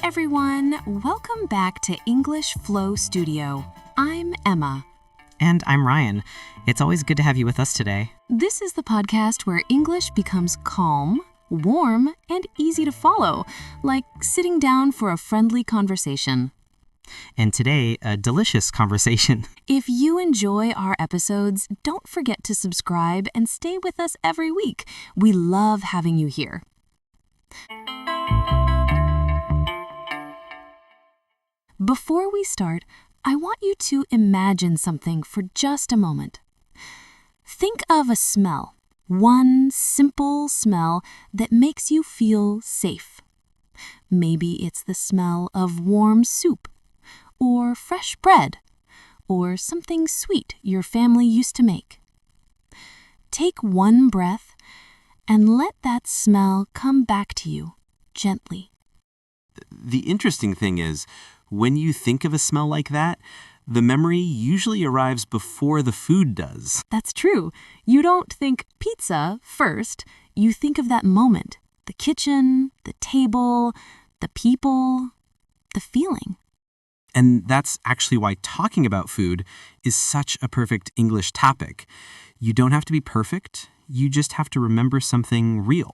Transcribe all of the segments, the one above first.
everyone. Welcome back to English Flow Studio. I'm Emma. And I'm Ryan. It's always good to have you with us today. This is the podcast where English becomes calm, warm, and easy to follow, like sitting down for a friendly conversation. And today, a delicious conversation. If you enjoy our episodes, don't forget to subscribe and stay with us every week. We love having you here. Before we start, I want you to imagine something for just a moment. Think of a smell, one simple smell that makes you feel safe. Maybe it's the smell of warm soup, or fresh bread, or something sweet your family used to make. Take one breath and let that smell come back to you gently. The interesting thing is, when you think of a smell like that, the memory usually arrives before the food does. That's true. You don't think pizza first. You think of that moment, the kitchen, the table, the people, the feeling. And that's actually why talking about food is such a perfect English topic. You don't have to be perfect. You just have to remember something real.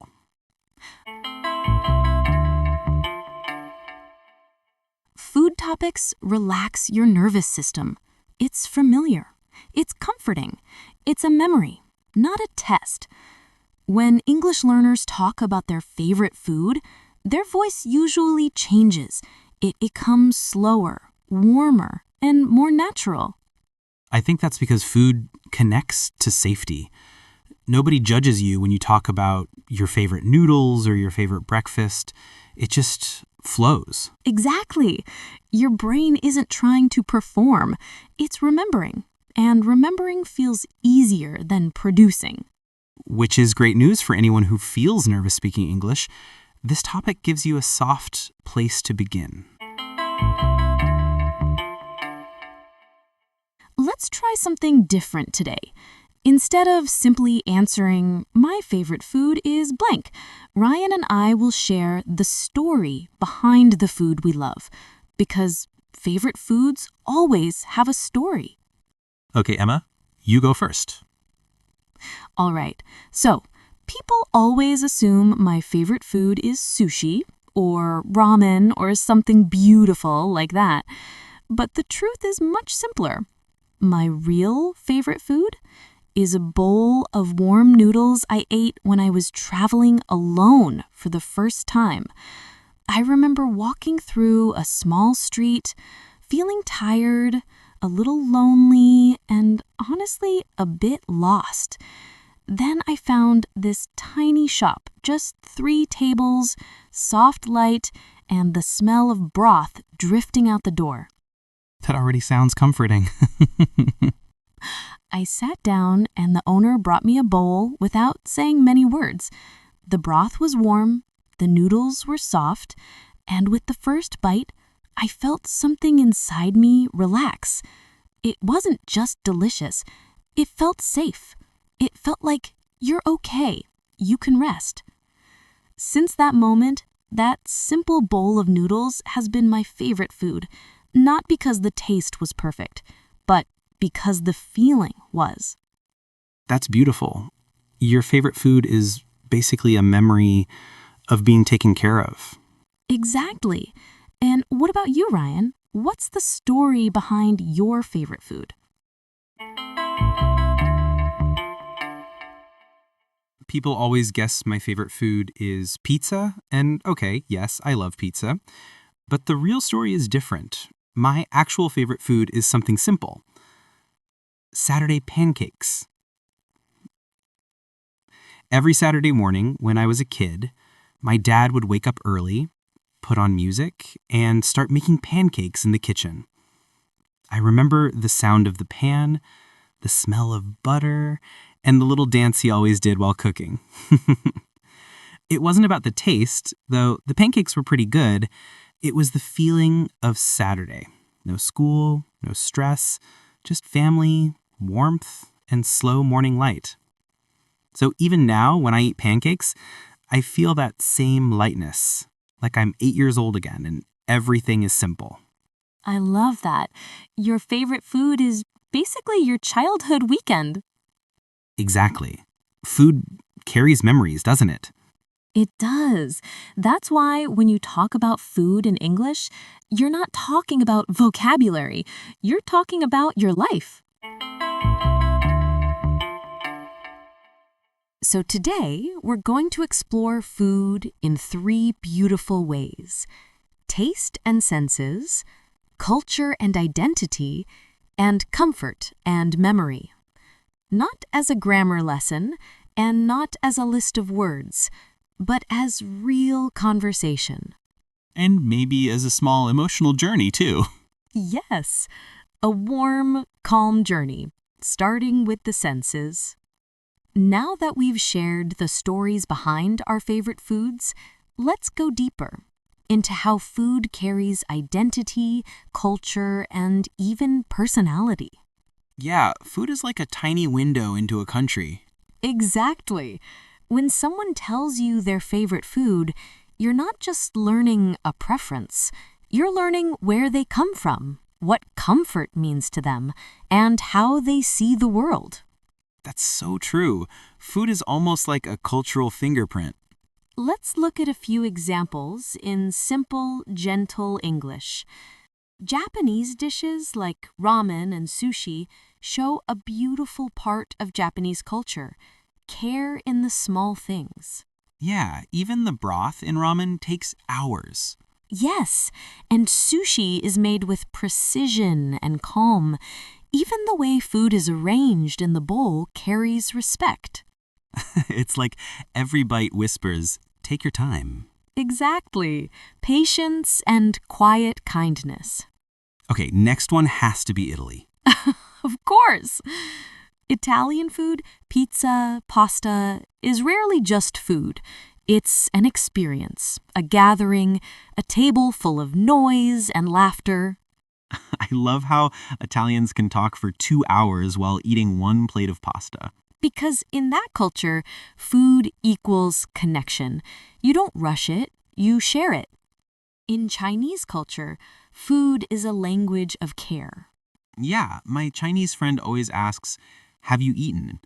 Food topics relax your nervous system. It's familiar. It's comforting. It's a memory, not a test. When English learners talk about their favorite food, their voice usually changes. It becomes slower, warmer, and more natural. I think that's because food connects to safety. Nobody judges you when you talk about your favorite noodles or your favorite breakfast. It just flows. Exactly. Your brain isn't trying to perform. It's remembering. And remembering feels easier than producing. Which is great news for anyone who feels nervous speaking English. This topic gives you a soft place to begin. Let's try something different today. Instead of simply answering, my favorite food is blank, Ryan and I will share the story behind the food we love, because favorite foods always have a story. Okay, Emma, you go first. All right, so people always assume my favorite food is sushi, or ramen, or something beautiful like that. But the truth is much simpler. My real favorite food is a bowl of warm noodles I ate when I was traveling alone for the first time. I remember walking through a small street, feeling tired, a little lonely, and honestly a bit lost. Then I found this tiny shop, just 3 tables, soft light, and the smell of broth drifting out the door. That already sounds comforting. I sat down and the owner brought me a bowl without saying many words. The broth was warm, the noodles were soft, and with the first bite, I felt something inside me relax. It wasn't just delicious, it felt safe. It felt like, you're okay, you can rest. Since that moment, that simple bowl of noodles has been my favorite food, not because the taste was perfect, but because the feeling was. That's beautiful. Your favorite food is basically a memory of being taken care of. Exactly. And what about you, Ryan? What's the story behind your favorite food? People always guess my favorite food is pizza, and okay, yes, I love pizza. But the real story is different. My actual favorite food is something simple. Saturday pancakes. Every Saturday morning when I was a kid, my dad would wake up early, put on music, and start making pancakes in the kitchen. I remember the sound of the pan, the smell of butter, and the little dance he always did while cooking. It wasn't about the taste, though the pancakes were pretty good. It was the feeling of Saturday. No school, no stress, just family, warmth, and slow morning light. So even now, when I eat pancakes, I feel that same lightness, like I'm 8 years old again, and everything is simple. I love that. Your favorite food is basically your childhood weekend. Exactly. Food carries memories, doesn't it? It does. That's why when you talk about food in English, you're not talking about vocabulary. You're talking about your life. So today, we're going to explore food in three beautiful ways: taste and senses, culture and identity, and comfort and memory. Not as a grammar lesson and not as a list of words, but as real conversation. And maybe as a small emotional journey, too. Yes, a warm, calm journey, starting with the senses. Now that we've shared the stories behind our favorite foods, let's go deeper into how food carries identity, culture, and even personality. Yeah, food is like a tiny window into a country. Exactly. When someone tells you their favorite food, you're not just learning a preference. You're learning where they come from, what comfort means to them, and how they see the world. That's so true. Food is almost like a cultural fingerprint. Let's look at a few examples in simple, gentle English. Japanese dishes like ramen and sushi show a beautiful part of Japanese culture: care in the small things. Yeah, even the broth in ramen takes hours. Yes, and sushi is made with precision and calm. Even the way food is arranged in the bowl carries respect. It's like every bite whispers, "Take your time." Exactly. Patience and quiet kindness. Okay, next one has to be Italy. Of course. Italian food, pizza, pasta, is rarely just food. It's an experience, a gathering, a table full of noise and laughter. I love how Italians can talk for 2 hours while eating one plate of pasta. Because in that culture, food equals connection. You don't rush it, you share it. In Chinese culture, food is a language of care. Yeah, my Chinese friend always asks, "Have you eaten?"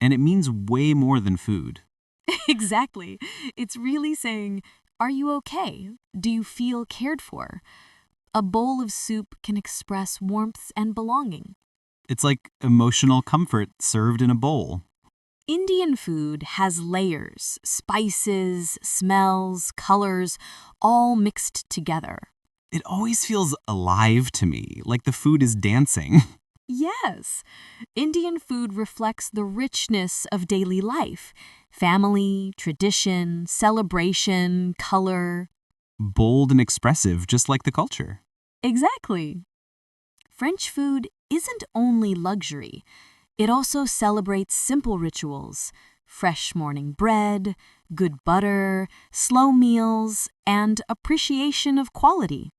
And it means way more than food. Exactly. It's really saying, are you okay? Do you feel cared for? A bowl of soup can express warmth and belonging. It's like emotional comfort served in a bowl. Indian food has layers, spices, smells, colors, all mixed together. It always feels alive to me, like the food is dancing. Yes, Indian food reflects the richness of daily life: family, tradition, celebration, color. Bold and expressive, just like the culture. Exactly. French food isn't only luxury. It also celebrates simple rituals: fresh morning bread, good butter, slow meals, and appreciation of quality.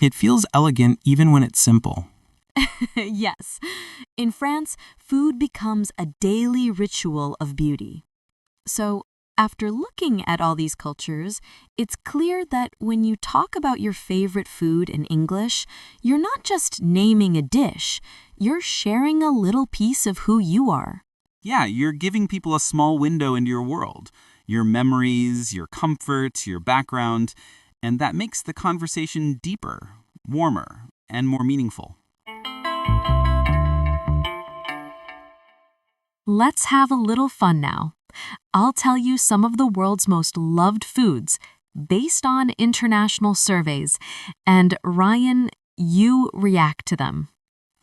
It feels elegant even when it's simple. Yes, in France, food becomes a daily ritual of beauty. So, after looking at all these cultures, it's clear that when you talk about your favorite food in English, you're not just naming a dish, you're sharing a little piece of who you are. Yeah, you're giving people a small window into your world, your memories, your comfort, your background, and that makes the conversation deeper, warmer, and more meaningful. Let's have a little fun now. I'll tell you some of the world's most loved foods based on international surveys, and Ryan, you react to them.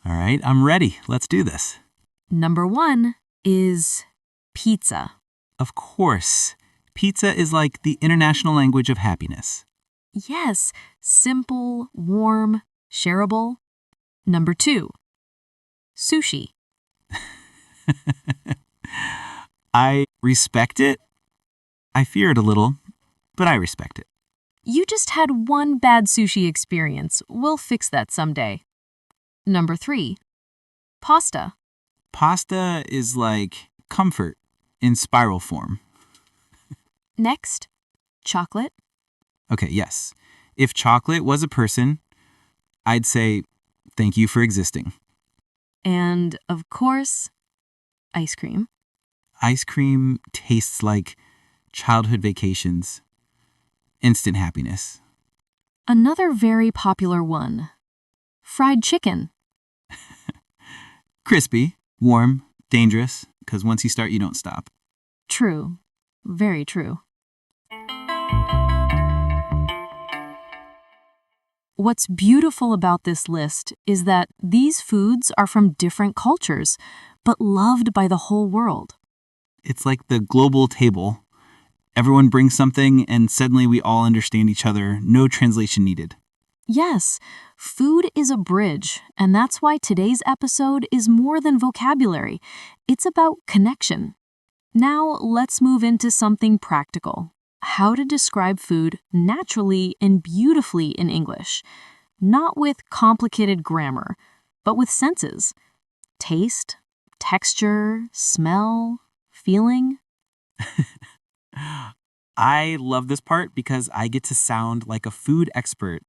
All right, I'm ready. Let's do this. Number 1 is pizza. Of course, pizza is like the international language of happiness. Yes, simple, warm, shareable. Number 2, sushi. I respect it. I fear it a little, but I respect it. You just had one bad sushi experience. We'll fix that someday. Number 3, pasta. Pasta is like comfort in spiral form. Next, chocolate. Okay, yes. If chocolate was a person, I'd say, thank you for existing. And, of course, ice cream. Ice cream tastes like childhood vacations, instant happiness. Another very popular one. Fried chicken. Crispy, warm, dangerous, because once you start, you don't stop. True. Very true. What's beautiful about this list is that these foods are from different cultures, but loved by the whole world. It's like the global table. Everyone brings something, and suddenly we all understand each other, no translation needed. Yes, food is a bridge, and that's why today's episode is more than vocabulary. It's about connection. Now, let's move into something practical. How to describe food naturally and beautifully in English. Not with complicated grammar, but with senses. Taste, texture, smell, feeling. I love this part because I get to sound like a food expert.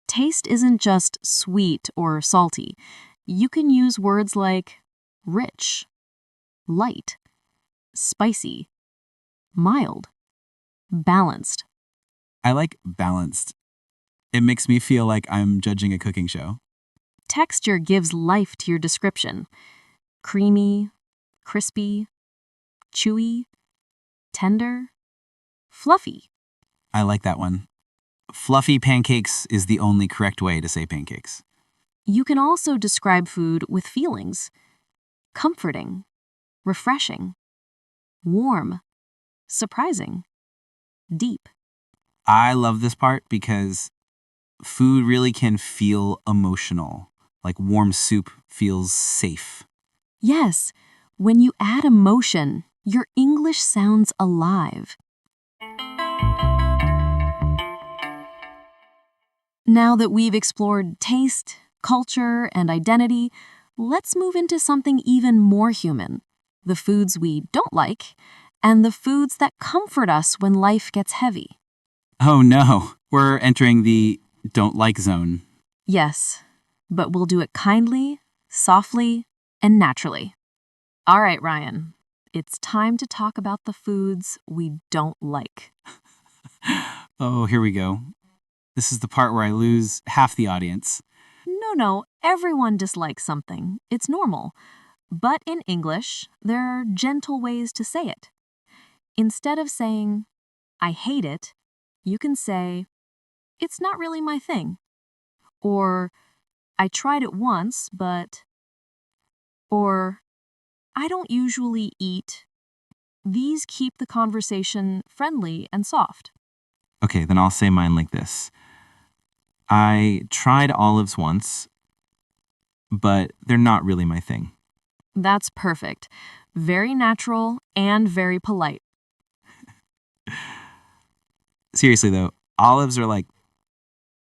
Taste isn't just sweet or salty. You can use words like rich, light, spicy, mild, balanced. I like balanced. It makes me feel like I'm judging a cooking show. Texture gives life to your description. Creamy, crispy, chewy, tender, fluffy. I like that one. Fluffy pancakes is the only correct way to say pancakes. You can also describe food with feelings. Comforting, refreshing, warm, surprising, deep. I love this part because food really can feel emotional. Like warm soup feels safe. Yes, when you add emotion, your English sounds alive. Now that we've explored taste, culture, and identity, let's move into something even more human. The foods we don't like, and the foods that comfort us when life gets heavy. Oh no, we're entering the don't like zone. Yes, but we'll do it kindly, softly, and naturally. All right, Ryan, it's time to talk about the foods we don't like. Oh, here we go. This is the part where I lose half the audience. No, everyone dislikes something. It's normal. But in English, there are gentle ways to say it. Instead of saying, I hate it, you can say, it's not really my thing. Or, I tried it once, but... Or, I don't usually eat. These keep the conversation friendly and soft. Okay, then I'll say mine like this. I tried olives once, but they're not really my thing. That's perfect. Very natural and very polite. Seriously though, olives are like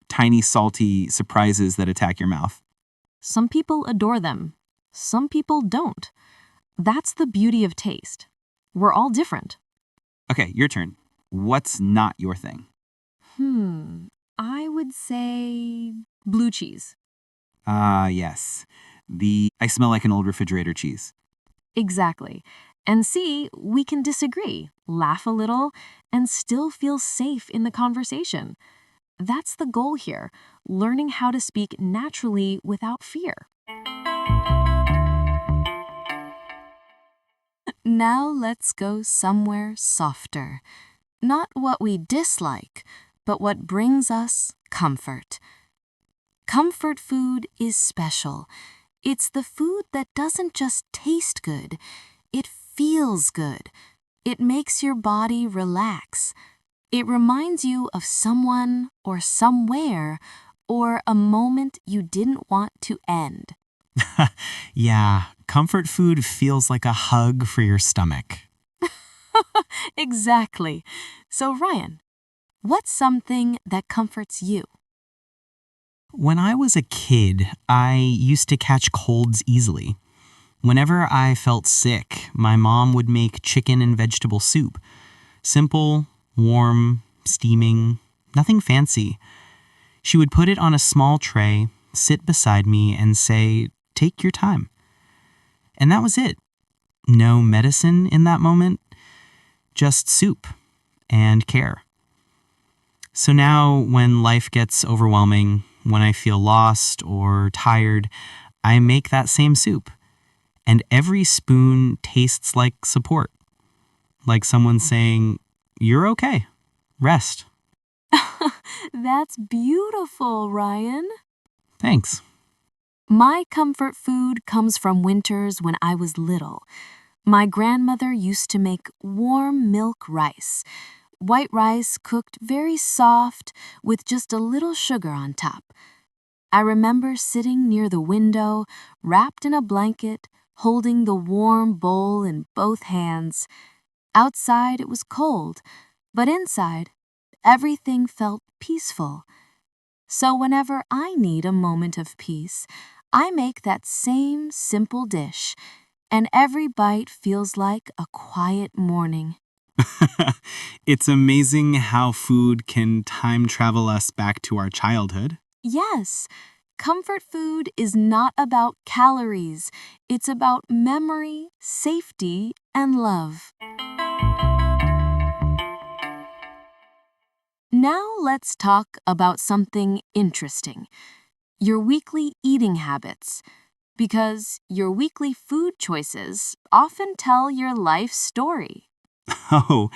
tiny salty surprises that attack your mouth. Some people adore them. Some people don't. That's the beauty of taste. We're all different. Okay, your turn. What's not your thing? I would say blue cheese. Yes. I smell like an old refrigerator cheese. Exactly. And see, we can disagree, laugh a little, and still feel safe in the conversation. That's the goal here, learning how to speak naturally without fear. Now let's go somewhere softer. Not what we dislike, but what brings us comfort. Comfort food is special. It's the food that doesn't just taste good, it feels good. It makes your body relax. It reminds you of someone or somewhere or a moment you didn't want to end. Yeah, comfort food feels like a hug for your stomach. Exactly. So, Ryan, what's something that comforts you? When I was a kid, I used to catch colds easily. Whenever I felt sick, my mom would make chicken and vegetable soup. Simple, warm, steaming, nothing fancy. She would put it on a small tray, sit beside me, and say, "Take your time." And that was it. No medicine in that moment, just soup and care. So now, when life gets overwhelming, when I feel lost or tired, I make that same soup. And every spoon tastes like support. Like someone saying, "You're okay. Rest." That's beautiful, Ryan. Thanks. My comfort food comes from winters when I was little. My grandmother used to make warm milk rice. White rice cooked very soft with just a little sugar on top. I remember sitting near the window, wrapped in a blanket, holding the warm bowl in both hands. Outside it was cold, but inside everything felt peaceful. So whenever I need a moment of peace, I make that same simple dish, and every bite feels like a quiet morning. It's amazing how food can time travel us back to our childhood. Yes, comfort food is not about calories. It's about memory, safety, and love. Now let's talk about something interesting. Your weekly eating habits. Because your weekly food choices often tell your life story. Oh,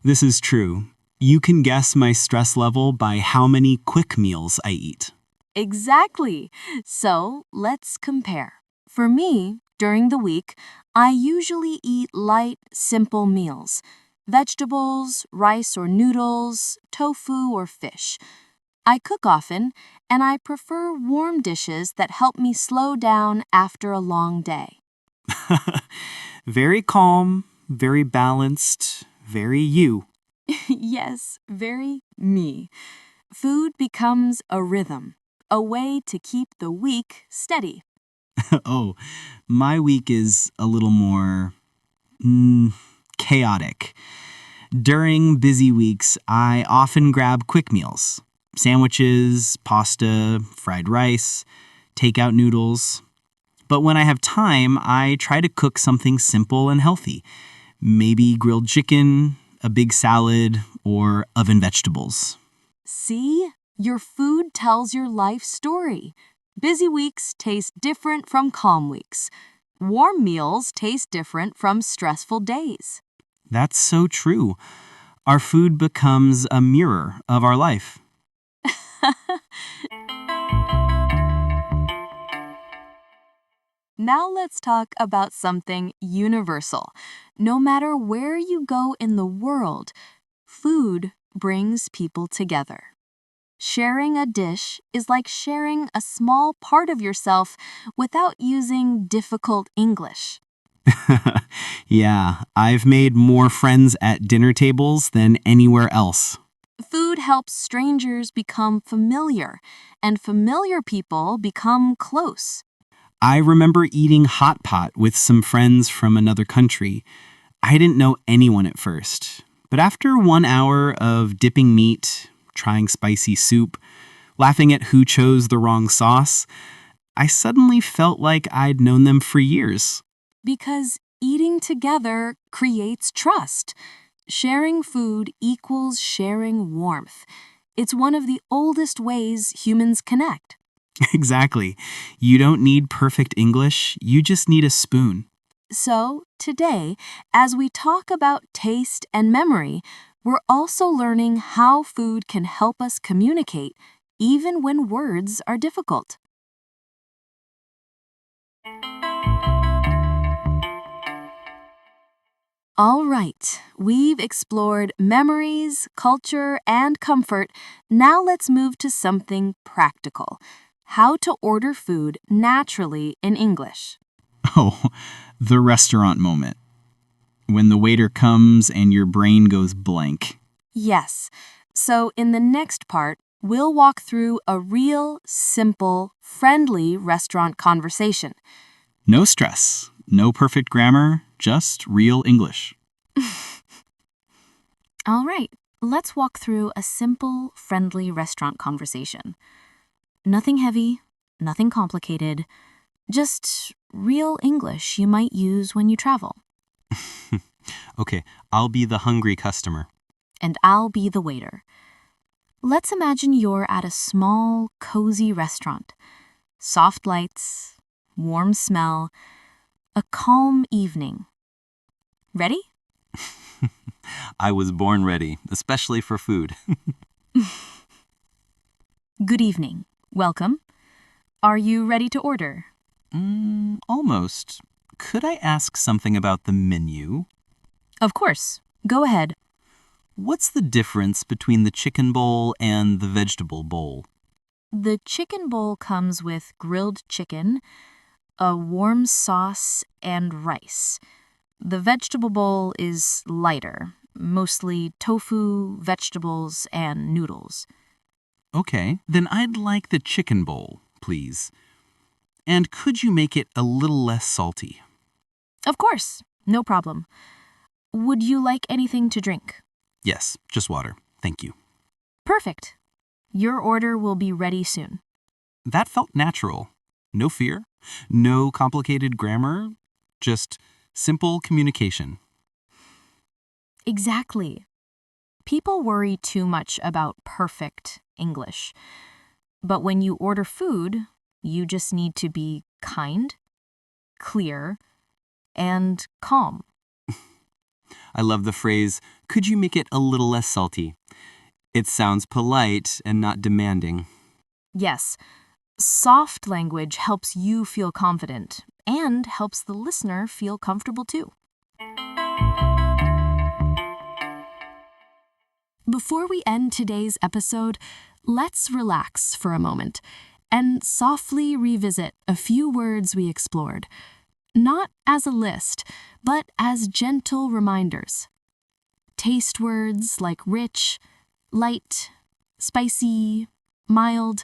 this is true. You can guess my stress level by how many quick meals I eat. Exactly. So let's compare. For me, during the week, I usually eat light, simple meals. Vegetables, rice or noodles, tofu or fish. I cook often, and I prefer warm dishes that help me slow down after a long day. Very calm, very balanced, very you. Yes, very me. Food becomes a rhythm, a way to keep the week steady. Oh, my week is a little more chaotic. During busy weeks, I often grab quick meals. Sandwiches, pasta, fried rice, takeout noodles. But when I have time, I try to cook something simple and healthy. Maybe grilled chicken, a big salad, or oven vegetables. See? Your food tells your life story. Busy weeks taste different from calm weeks. Warm meals taste different from stressful days. That's so true. Our food becomes a mirror of our life. Now let's talk about something universal. No matter where you go in the world, food brings people together. Sharing a dish is like sharing a small part of yourself without using difficult English. Yeah, I've made more friends at dinner tables than anywhere else. Food helps strangers become familiar, and familiar people become close. I remember eating hot pot with some friends from another country. I didn't know anyone at first, but after 1 hour of dipping meat, trying spicy soup, laughing at who chose the wrong sauce, I suddenly felt like I'd known them for years. Because eating together creates trust. Sharing food equals sharing warmth. It's one of the oldest ways humans connect. Exactly. You don't need perfect English, you just need a spoon. So, today, as we talk about taste and memory, we're also learning how food can help us communicate, even when words are difficult. All right, we've explored memories, culture, and comfort. Now let's move to something practical. How to order food naturally in English. Oh, the restaurant moment. When the waiter comes and your brain goes blank. Yes, so in the next part, we'll walk through a real, simple, friendly restaurant conversation. No stress, no perfect grammar, just real English. All right, Let's walk through a simple, friendly restaurant conversation. Nothing heavy, nothing complicated, just real English you might use when you travel. Okay, I'll be the hungry customer. And I'll be the waiter. Let's imagine you're at a small, cozy restaurant. Soft lights, warm smell, a calm evening. Ready? I was born ready, especially for food. Good evening. Welcome. Are you ready to order? Almost. Could I ask something about the menu? Of course. Go ahead. What's the difference between the chicken bowl and the vegetable bowl? The chicken bowl comes with grilled chicken, a warm sauce, and rice. The vegetable bowl is lighter, mostly tofu, vegetables, and noodles. Okay, then I'd like the chicken bowl, please. And could you make it a little less salty? Of course, no problem. Would you like anything to drink? Yes, just water. Thank you. Perfect. Your order will be ready soon. That felt natural. No fear, no complicated grammar, just simple communication. Exactly. People worry too much about perfect English. But when you order food, you just need to be kind, clear, and calm. I love the phrase, could you make it a little less salty? It sounds polite and not demanding. Yes, soft language helps you feel confident and helps the listener feel comfortable too. Before we end today's episode, let's relax for a moment and softly revisit a few words we explored, not as a list, but as gentle reminders. Taste words like rich, light, spicy, mild.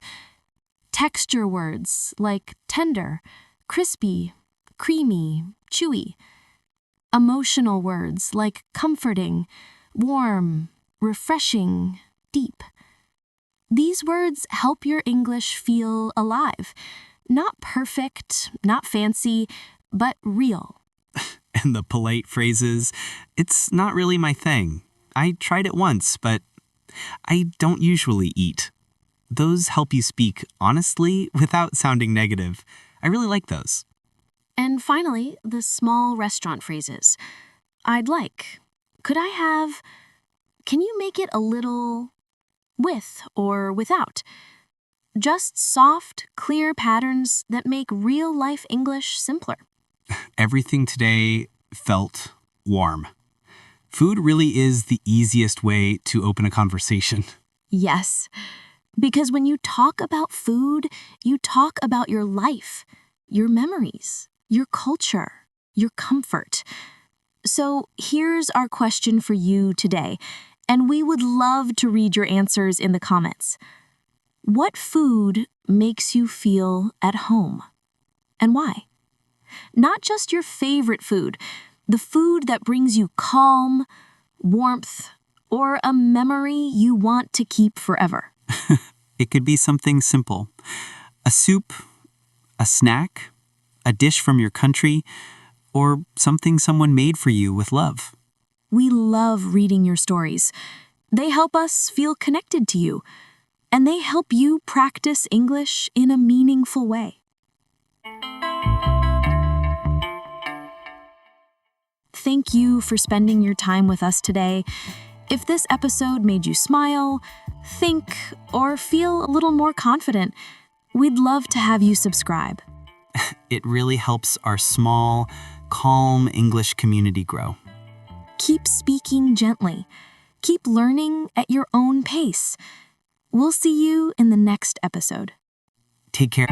Texture words like tender, crispy, creamy, chewy. Emotional words like comforting, warm, refreshing, deep. These words help your English feel alive. Not perfect, not fancy, but real. And the polite phrases, it's not really my thing. I tried it once, but I don't usually eat. Those help you speak honestly without sounding negative. I really like those. And finally, the small restaurant phrases. I'd like. Could I have? Can you make it a little? With or without. Just soft, clear patterns that make real-life English simpler. Everything today felt warm. Food really is the easiest way to open a conversation. Yes, because when you talk about food, you talk about your life, your memories, your culture, your comfort. So here's our question for you today, and we would love to read your answers in the comments. What food makes you feel at home? And why? Not just your favorite food, the food that brings you calm, warmth, or a memory you want to keep forever. It could be something simple. A soup, a snack, a dish from your country, or something someone made for you with love. We love reading your stories. They help us feel connected to you, and they help you practice English in a meaningful way. Thank you for spending your time with us today. If this episode made you smile, think, or feel a little more confident, we'd love to have you subscribe. It really helps our small, calm English community grow. Keep speaking gently. Keep learning at your own pace. We'll see you in the next episode. Take care.